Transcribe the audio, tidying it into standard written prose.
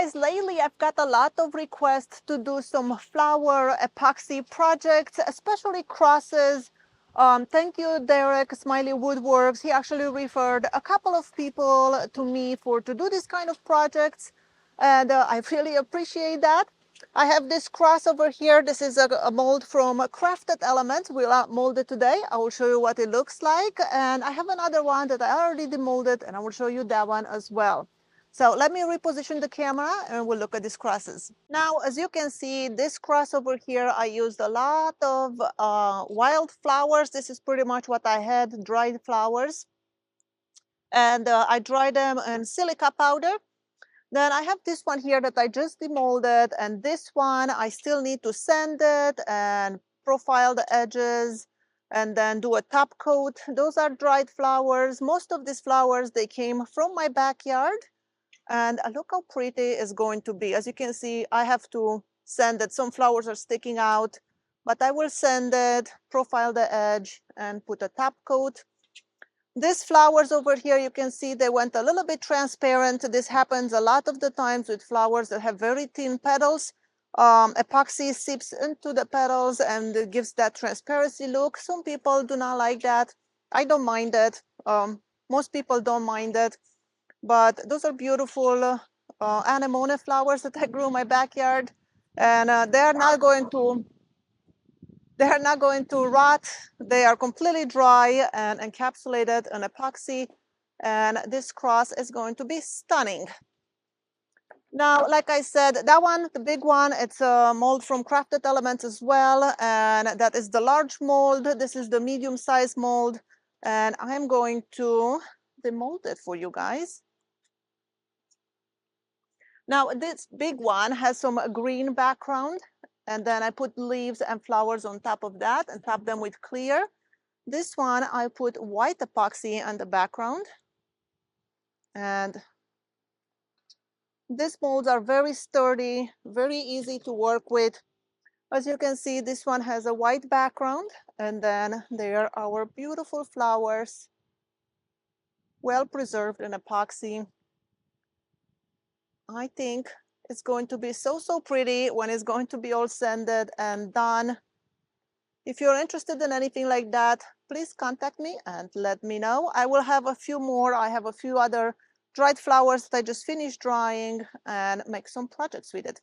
guys, lately I've got a lot of requests to do some flower epoxy projects, especially crosses. Thank you, Derek, Smiley Woodworks. He actually referred a couple of people to me to do this kind of projects, and I really appreciate that. I have this cross over here. This is a mold from Crafted Elements. We'll not mold it today. I will show you what it looks like. And I have another one that I already demolded, and I will show you that one as well. So let me reposition the camera and we'll look at these crosses. Now, as you can see, this cross over here, I used a lot of wild flowers. This is pretty much what I had, dried flowers. And I dried them in silica powder. Then I have this one here that I just demolded, and this one I still need to sand it and profile the edges and then do a top coat. Those are dried flowers. Most of these flowers, they came from my backyard. And look how pretty it's going to be. As you can see, I have to sand it. Some flowers are sticking out, but I will sand it, profile the edge, and put a top coat. These flowers over here, you can see they went a little bit transparent. This happens a lot of the times with flowers that have very thin petals. Epoxy seeps into the petals and it gives that transparency look. Some people do not like that. I don't mind it. Most people don't mind it. But those are beautiful anemone flowers that I grew in my backyard, and they're not going to rot. They are completely dry and encapsulated in epoxy, and this cross is going to be stunning. Now, like I said, that one, the big one, it's a mold from Crafted Elements as well, and that is the large mold. This is the medium-sized mold, and I'm going to demold it for you guys. Now, this big one has some green background, and then I put leaves and flowers on top of that and top them with clear. This one, I put white epoxy on the background. And these molds are very sturdy, very easy to work with. As you can see, this one has a white background, and then there are our beautiful flowers, well preserved in epoxy. I think it's going to be so pretty when it's going to be all sanded and done. If you're interested in anything like that, please contact me and let me know. I will have a few more. I have a few other dried flowers that I just finished drying and make some projects with it.